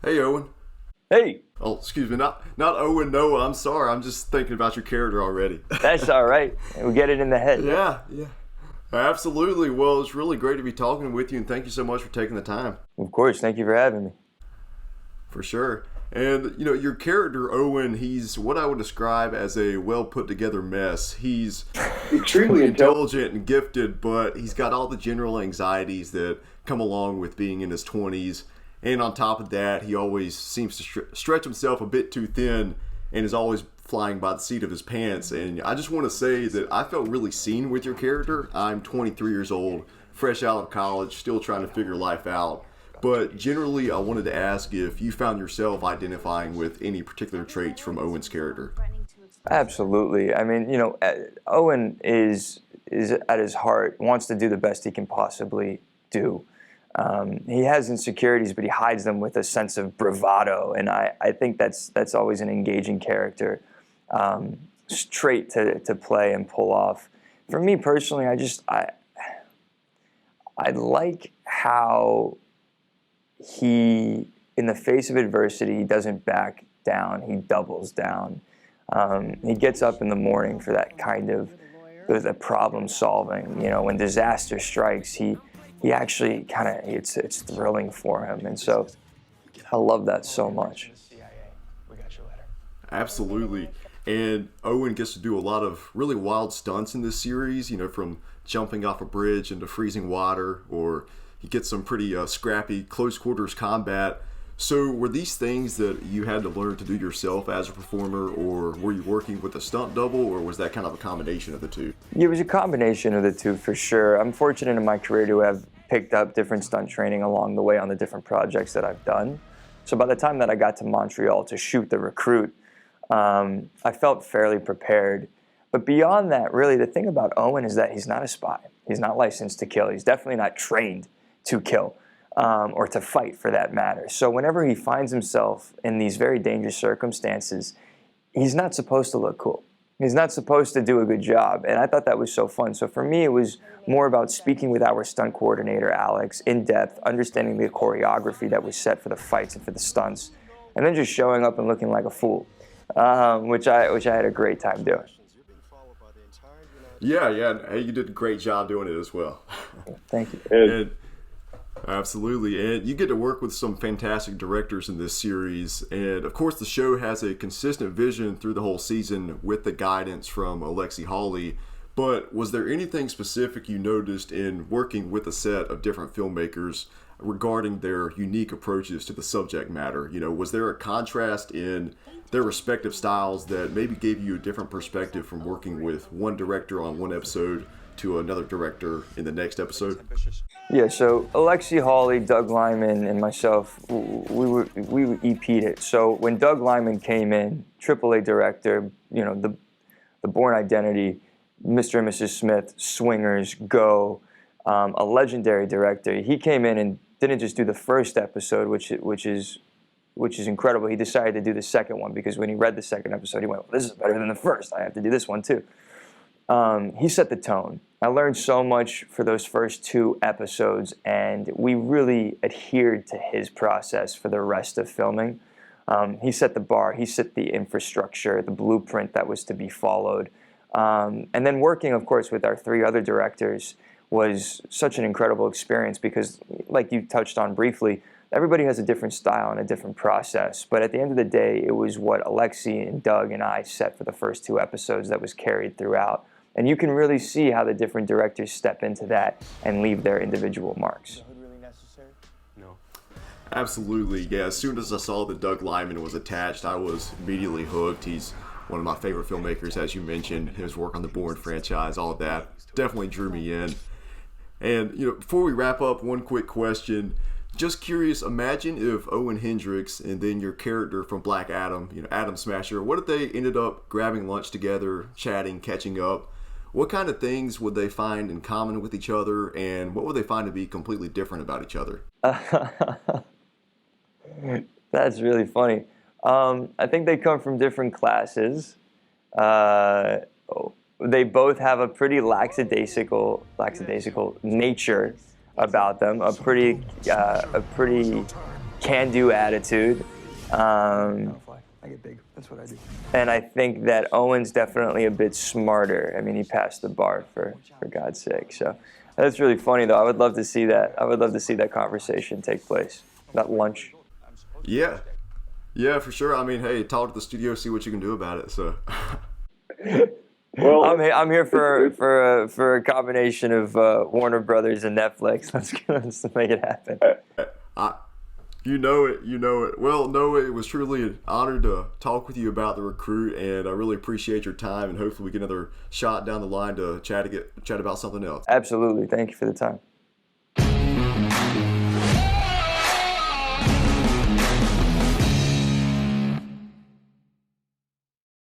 Hey, Owen. Hey, Oh, excuse me, not Owen Noah. I'm sorry. I'm just thinking about your character already. that's all right. We get it in the head. Yeah. Absolutely. Well, it's really great to be talking with you, and thank you so much for taking the time. Of course. Thank you for having me. For sure. And, your character, Owen, he's what I would describe as a well put together mess. He's extremely intelligent and gifted, but he's got all the general anxieties that come along with being in his 20s. And on top of that, he always seems to stretch himself a bit too thin and is always flying by the seat of his pants. And I just want to say that I felt really seen with your character. I'm 23 years old, fresh out of college, still trying to figure life out. But generally, I wanted to ask if you found yourself identifying with any particular traits from Owen's character. Absolutely. I mean, Owen is at his heart, wants to do the best he can possibly do. He has insecurities, but he hides them with a sense of bravado, and I think that's always an engaging character trait to play and pull off. For me personally, I like how he, in the face of adversity, he doesn't back down. He doubles down. He gets up in the morning for that kind of the problem solving. When disaster strikes, he actually it's thrilling for him, and so I love that so much. Absolutely. And Owen gets to do a lot of really wild stunts in this series, from jumping off a bridge into freezing water, or he gets some pretty scrappy close quarters combat. So were these things that you had to learn to do yourself as a performer, or were you working with a stunt double, or was that kind of a combination of the two? It was a combination of the two for sure. I'm fortunate in my career to have picked up different stunt training along the way on the different projects that I've done. So by the time that I got to Montreal to shoot The Recruit, I felt fairly prepared. But beyond that, really, the thing about Owen is that he's not a spy. He's not licensed to kill. He's definitely not trained to kill. Or to fight for that matter. So whenever he finds himself in these very dangerous circumstances, he's not supposed to look cool. He's not supposed to do a good job. And I thought that was so fun. So for me, it was more about speaking with our stunt coordinator, Alex, in depth, understanding the choreography that was set for the fights and for the stunts, and then just showing up and looking like a fool, which I had a great time doing. Yeah. Hey, you did a great job doing it as well. Thank you. Absolutely, and you get to work with some fantastic directors in this series, and of course the show has a consistent vision through the whole season with the guidance from Alexi Hawley. But was there anything specific you noticed in working with a set of different filmmakers regarding their unique approaches to the subject matter? Was there a contrast in their respective styles that maybe gave you a different perspective from working with one director on one episode to another director in the next episode? Yeah, so Alexi Hawley, Doug Liman, and myself, we EP'd it. So when Doug Liman came in, AAA director, the Bourne Identity, Mr. and Mrs. Smith, Swingers, Go, a legendary director. He came in and didn't just do the first episode, which is incredible. He decided to do the second one because when he read the second episode, he went, well, this is better than the first. I have to do this one too. He set the tone. I learned so much for those first two episodes, and we really adhered to his process for the rest of filming. He set the bar, he set the infrastructure, the blueprint that was to be followed. And then working, of course, with our three other directors was such an incredible experience because, like you touched on briefly, everybody has a different style and a different process. But at the end of the day, it was what Alexi and Doug and I set for the first two episodes that was carried throughout. And you can really see how the different directors step into that and leave their individual marks. No. Absolutely, yeah. As soon as I saw that Doug Liman was attached, I was immediately hooked. He's one of my favorite filmmakers, as you mentioned. His work on the Bourne franchise, all of that definitely drew me in. And before we wrap up, one quick question. Just curious, imagine if Owen Hendricks and then your character from Black Adam, Adam Smasher, what if they ended up grabbing lunch together, chatting, catching up? What kind of things would they find in common with each other, and what would they find to be completely different about each other? That's really funny. I think they come from different classes. They both have a pretty lackadaisical nature about them, a pretty can-do attitude. I get big. That's what I do. And I think that Owen's definitely a bit smarter. I mean, he passed the bar for God's sake. So that's really funny, though. I would love to see that. I would love to see that conversation take place. That lunch. Yeah. Yeah, for sure. I mean, hey, talk to the studio, see what you can do about it. So. Well, I'm here for a combination of Warner Brothers and Netflix. Let's make it happen. You know it. Well, Noah, it was truly an honor to talk with you about The Recruit, and I really appreciate your time, and hopefully we get another shot down the line to chat about something else. Absolutely. Thank you for the time.